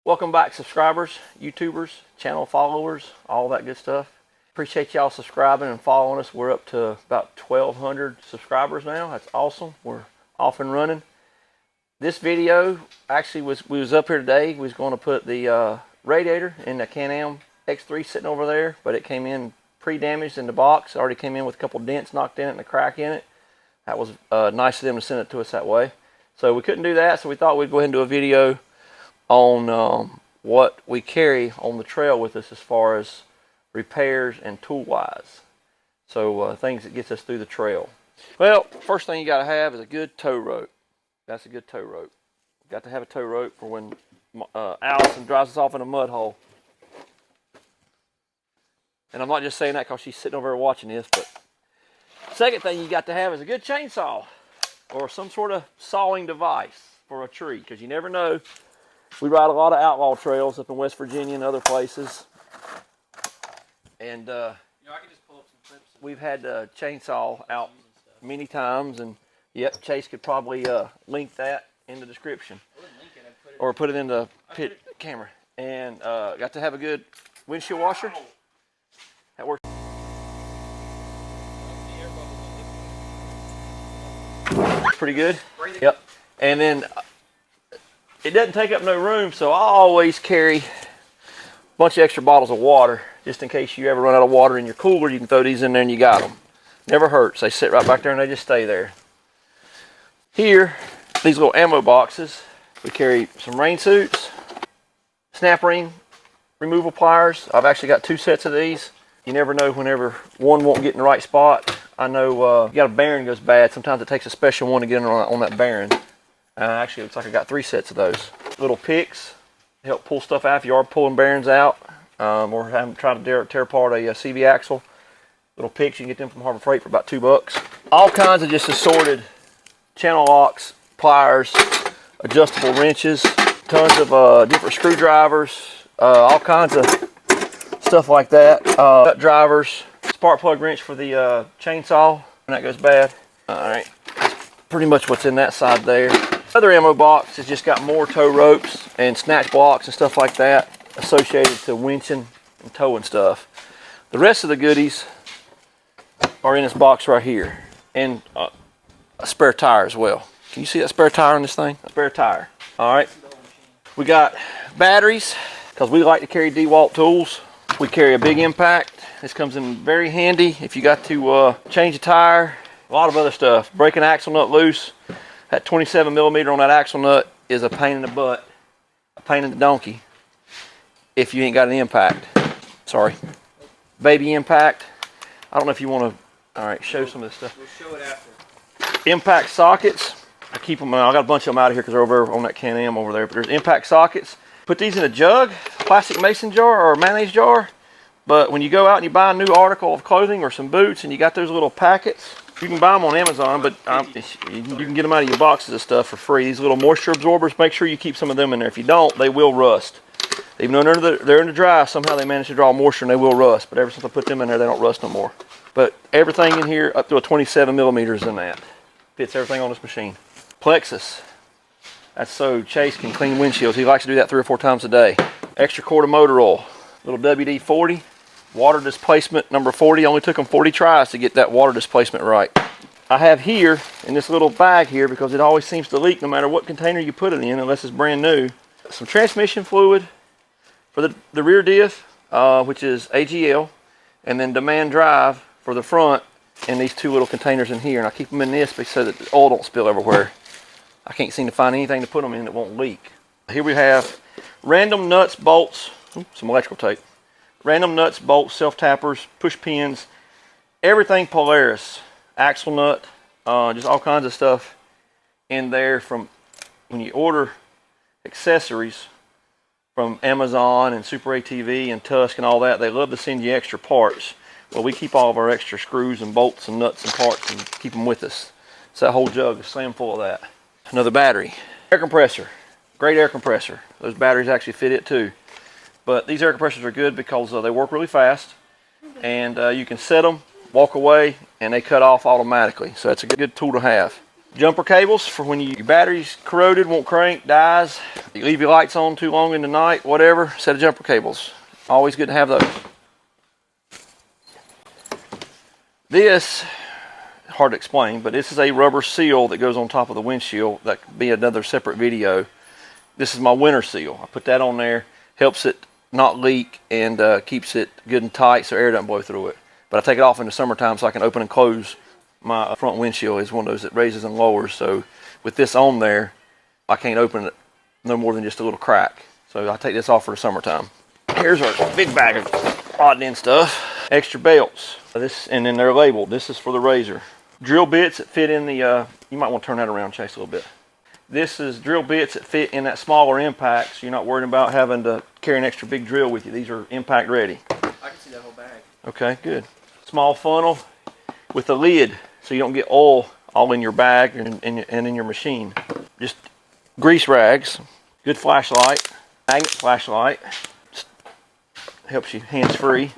Welcome back, subscribers, YouTubers, channel followers, all that good stuff. Appreciate y'all subscribing and following us. We're up to about 1,200 subscribers now. That's awesome. We're off and running. This video actually we was up here today. We was going to put the radiator in the Can-Am X3 sitting over there, but it came in pre-damaged in the box. It already came in with a couple dents knocked in it and a crack in it. That was nice of them to send it to us that way. So we couldn't do that, so we thought we'd go ahead and do a video on what we carry on the trail with us as far as repairs and tool wise. So things that gets us through the trail. Well, first thing you got to have is a good tow rope. That's a good tow rope. Got to have a tow rope for when Allison drives us off in a mud hole. And I'm not just saying that because she's sitting over there watching this, but second thing you got to have is a good chainsaw or some sort of sawing device for a tree, because you never know. We ride a lot of outlaw trails up in West Virginia and other places, and I can just pull up some clips. We've had the chainsaw out many times, and yep, Chase could probably link that in the description, or put it in the pit camera. And got to have a good windshield washer. That works. Pretty good. Yep. And then it doesn't take up no room, so I always carry a bunch of extra bottles of water just in case you ever run out of water in your cooler. You can throw these in there and you got them. Never hurts. They sit right back there and they just stay there. Here, these little ammo boxes, we carry some rain suits, snap ring removal pliers. I've actually got 2 sets of these. You never know whenever one won't get in the right spot. I know you got a bearing goes bad. Sometimes it takes a special one to get on that bearing. Actually, it looks like I got 3 sets of those. Little picks help pull stuff out if you are pulling bearings out, or trying to tear apart a CV axle. Little picks, you can get them from Harbor Freight for about $2. All kinds of just assorted channel locks, pliers, adjustable wrenches, tons of different screwdrivers, all kinds of stuff like that. Nut drivers, spark plug wrench for the chainsaw when that goes bad. All right, pretty much what's in that side there. Other ammo box has just got more tow ropes and snatch blocks and stuff like that associated to winching and towing stuff. The rest of the goodies are in this box right here, and a spare tire as well. Can you see that spare tire on this thing? A spare tire. All right. We got batteries because we like to carry DeWalt tools. We carry a big impact. This comes in very handy if you got to change a tire. A lot of other stuff. Break an axle nut loose. That 27 millimeter on that axle nut is a pain in the butt, a pain in the donkey, if you ain't got an impact. Sorry. Baby impact. I don't know if you want to, all right, show some of this stuff. We'll show it after. Impact sockets. I keep them, I got a bunch of them out of here because they're over on that Can-Am over there, but there's impact sockets. Put these in a jug, plastic mason jar or a mayonnaise jar. But when you go out and you buy a new article of clothing or some boots and you got those little packets, you can buy them on Amazon, but you can get them out of your boxes of stuff for free. These little moisture absorbers, make sure you keep some of them in there. If you don't, they will rust. Even though they're in the dry, somehow they manage to draw moisture and they will rust. But ever since I put them in there, they don't rust no more. But everything in here up to a 27 millimeters in that. Fits everything on this machine. Plexus. That's so Chase can clean windshields. He likes to do that 3 or 4 times a day. Extra quart of motor oil. Little WD-40. Water displacement number 40. Only took them 40 tries to get that water displacement right. I have here in this little bag here, because it always seems to leak no matter what container you put it in unless it's brand new, some transmission fluid for the rear diff, which is AGL, and then demand drive for the front in these 2 little containers in here. And I keep them in this so that the oil don't spill everywhere. I can't seem to find anything to put them in that won't leak. Here we have random nuts, bolts, some electrical tape. Random nuts, bolts, self-tappers, push pins, everything Polaris, axle nut, just all kinds of stuff in there from when you order accessories from Amazon and Super ATV and Tusk and all that. They love to send you extra parts. Well, we keep all of our extra screws and bolts and nuts and parts and keep them with us. So that whole jug is slam full of that. Another battery. Air compressor. Great air compressor. Those batteries actually fit it too. But these air compressors are good because they work really fast, and you can set them, walk away, and they cut off automatically. So it's a good tool to have. Jumper cables for when your battery's corroded, won't crank, dies, you leave your lights on too long in the night, whatever, set of jumper cables. Always good to have those. This, hard to explain, but this is a rubber seal that goes on top of the windshield. That could be another separate video. This is my winter seal. I put that on there, helps it not leak and keeps it good and tight so air doesn't blow through it. But I take it off in the summertime so I can open and close. My front windshield is one of those that raises and lowers, so with this on there, I can't open it no more than just a little crack. So I take this off for the summertime. Here's our big bag of odd and end stuff. Extra belts. This, and then they're labeled. This is for the RZR. Drill bits that fit in the, you might want to turn that around, Chase, a little bit. This is drill bits that fit in that smaller impact, so you're not worried about having to carry an extra big drill with you. These are impact ready. I can see that whole bag. Okay, good. Small funnel with a lid, so you don't get oil all in your bag and in your machine. Just grease rags, good flashlight, magnet flashlight, helps you hands-free.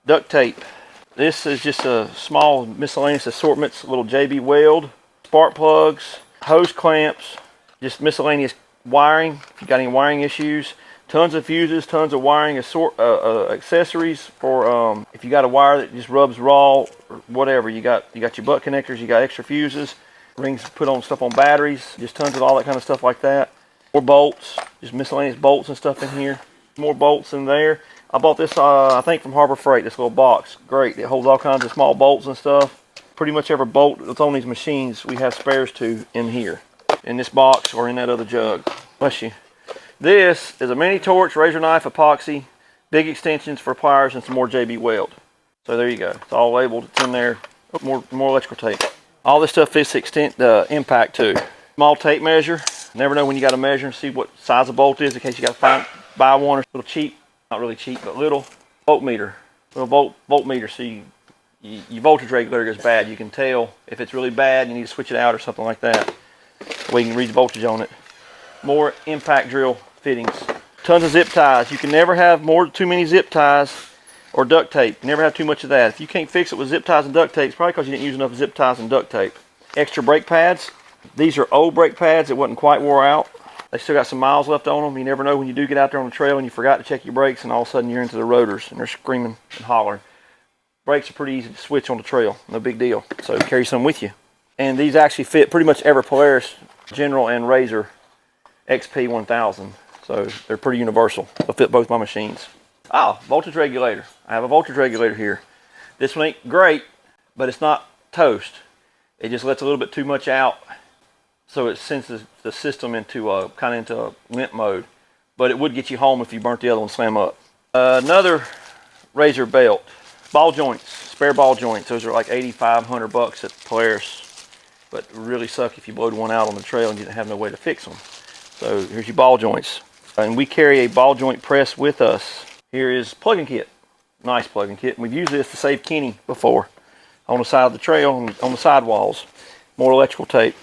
Duct tape. This is just a small miscellaneous assortments, little JB Weld, spark plugs, hose clamps, just miscellaneous wiring, if you got any wiring issues. Tons of fuses, tons of wiring accessories for if you got a wire that just rubs raw or whatever. You got your butt connectors, you got extra fuses, rings to put on stuff on batteries, just tons of all that kind of stuff like that. More bolts, just miscellaneous bolts and stuff in here. More bolts in there. I bought this I think from Harbor Freight, this little box. Great, it holds all kinds of small bolts and stuff. Pretty much every bolt that's on these machines we have spares to in here. In this box or in that other jug. Bless you. This is a mini torch, razor knife, epoxy, big extensions for pliers, and some more JB Weld. So there you go. It's all labeled. It's in there. More electrical tape. All this stuff fits the impact too. Small tape measure. Never know when you got to measure and see what size a bolt is in case you got to buy one. Or a little cheap, not really cheap, but little voltmeter. Little voltmeter. So your voltage regulator goes bad. You can tell if it's really bad. You need to switch it out or something like that. We can read the voltage on it. More impact drill fittings. Tons of zip ties. You can never have too many zip ties or duct tape. You never have too much of that. If you can't fix it with zip ties and duct tape, it's probably because you didn't use enough zip ties and duct tape. Extra brake pads. These are old brake pads that wasn't quite wore out. They still got some miles left on them. You never know when you do get out there on the trail and you forgot to check your brakes and all of a sudden you're into the rotors and they're screaming and hollering. Brakes are pretty easy to switch on the trail. No big deal. So carry some with you. And these actually fit pretty much every Polaris, General, and RZR XP 1000. So they're pretty universal. They'll fit both my machines. Oh, voltage regulator. I have a voltage regulator here. This one ain't great, but it's not toast. It just lets a little bit too much out, so it sends the system into kind of into limp mode. But it would get you home if you burnt the other one slam up. Another RZR belt. Ball joints, spare ball joints. Those are like $8,500 at Polaris, but really suck if you blowed one out on the trail and you didn't have no way to fix them. So here's your ball joints. And we carry a ball joint press with us. Here is plug-in kit. Nice plug-in kit. And we've used this to save Kenny before. On the side of the trail, on the sidewalls. More electrical tape.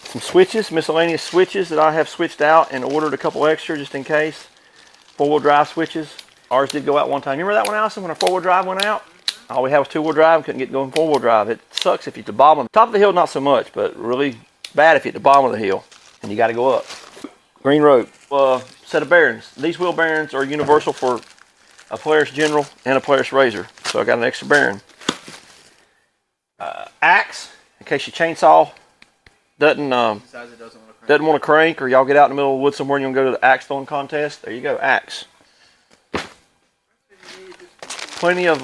Some switches, miscellaneous switches that I have switched out and ordered a couple extra just in case. Four-wheel drive switches. Ours did go out one time. You remember that one, Allison, when our four-wheel drive went out? All we had was two-wheel drive and couldn't get going four-wheel drive. It sucks if you're at the bottom. Top of the hill, not so much, but really bad if you're at the bottom of the hill and you got to go up. Green rope. Set of bearings. These wheel bearings are universal for a Polaris General and a Polaris RZR. So I got an extra bearing. Axe, in case your chainsaw doesn't want to crank, or y'all get out in the middle of the woods somewhere and you want to go to the axe throwing contest. There you go, axe. Plenty of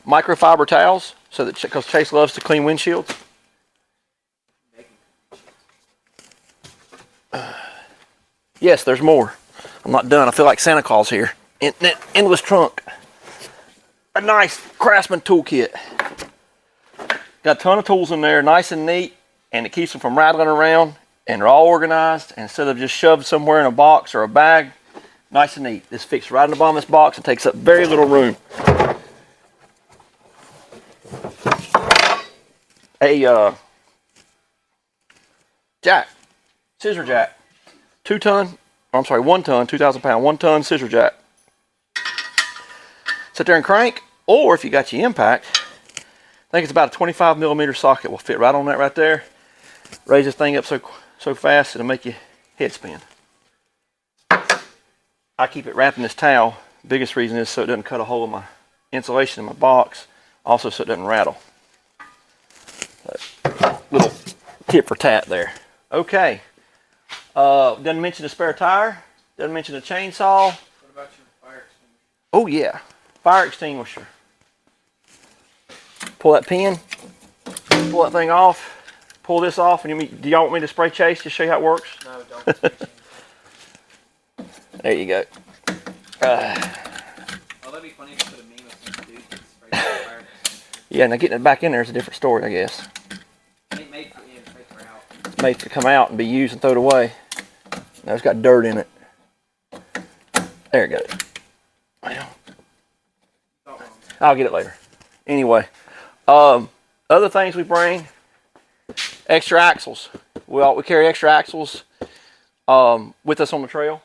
microfiber towels, so that because Chase loves to clean windshields. Yes, there's more. I'm not done. I feel like Santa Claus here. In that endless trunk. A nice Craftsman toolkit. Got a ton of tools in there, nice and neat, and it keeps them from rattling around, and they're all organized, and instead of just shoved somewhere in a box or a bag, nice and neat. This fits right in the bottom of this box and takes up very little room. A jack, scissor jack. 1 ton, 2,000 pound, 1 ton scissor jack. Sit there and crank, or if you got your impact, I think it's about a 25 millimeter socket will fit right on that right there. Raise this thing up so fast it'll make your head spin. I keep it wrapped in this towel. Biggest reason is so it doesn't cut a hole in my insulation in my box. Also so it doesn't rattle. Little tip for tat there. Okay. Doesn't mention the spare tire. Doesn't mention the chainsaw. What about your fire extinguisher? Oh yeah, fire extinguisher. Pull that pin. Pull that thing off. Pull this off. And do y'all want me to spray chase to show you how it works? No, don't. There you go. Oh, that'd be funny if you put a meme of some dude that sprays the fire extinguisher. Yeah, now getting it back in there is a different story, I guess. Ain't made for in, it's made for out. It's made to come out and be used and thrown away. Now it's got dirt in it. There it goes. Well, I'll get it later. Anyway, other things we bring, extra axles. We carry extra axles with us on the trail,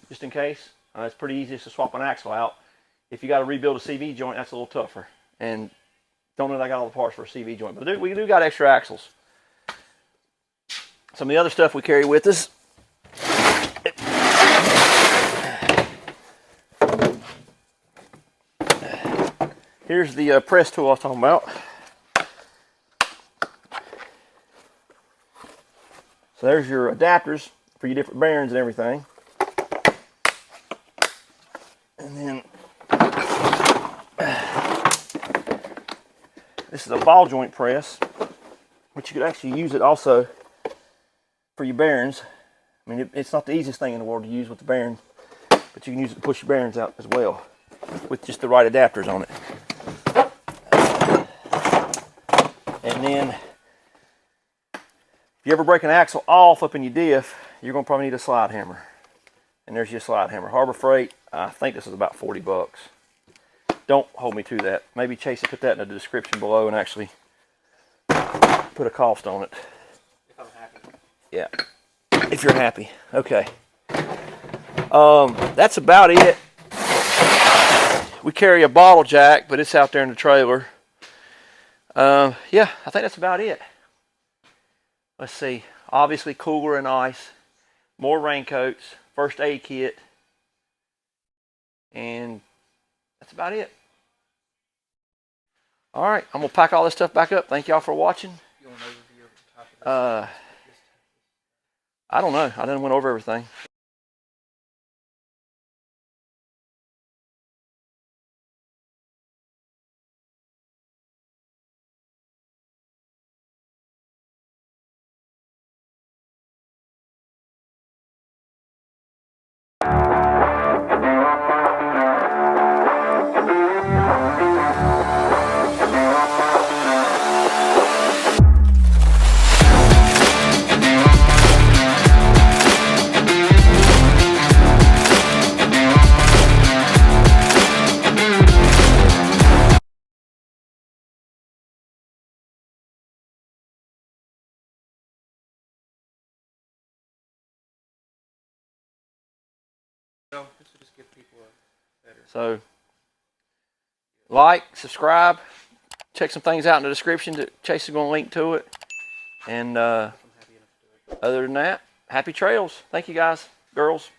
just in case. It's pretty easy just to swap an axle out. If you got to rebuild a CV joint, that's a little tougher. And don't know that I got all the parts for a CV joint, but we do got extra axles. Some of the other stuff we carry with us. Here's the press tool I was talking about. So there's your adapters for your different bearings and everything. And then this is a ball joint press, but you could actually use it also for your bearings. I mean, it's not the easiest thing in the world to use with the bearing, but you can use it to push your bearings out as well with just the right adapters on it. And then if you ever break an axle off up in your diff, you're going to probably need a slide hammer. And there's your slide hammer. Harbor Freight, I think this is about 40 bucks. Don't hold me to that. Maybe Chase will put that in the description below and actually put a cost on it. If I'm happy. Yeah. If you're happy. Okay. That's about it. We carry a bottle jack, but it's out there in the trailer. Yeah, I think that's about it. Let's see. Obviously, cooler and ice. More raincoats. First aid kit. And that's about it. All right, I'm going to pack all this stuff back up. Thank y'all for watching. You want an overview of the top of this? I don't know. I done went over everything. No, this would just give people a better. So, like, subscribe, check some things out in the description. Chase is going to link to it. And I'm happy enough to do it. other than that, happy trails. Thank you guys, girls.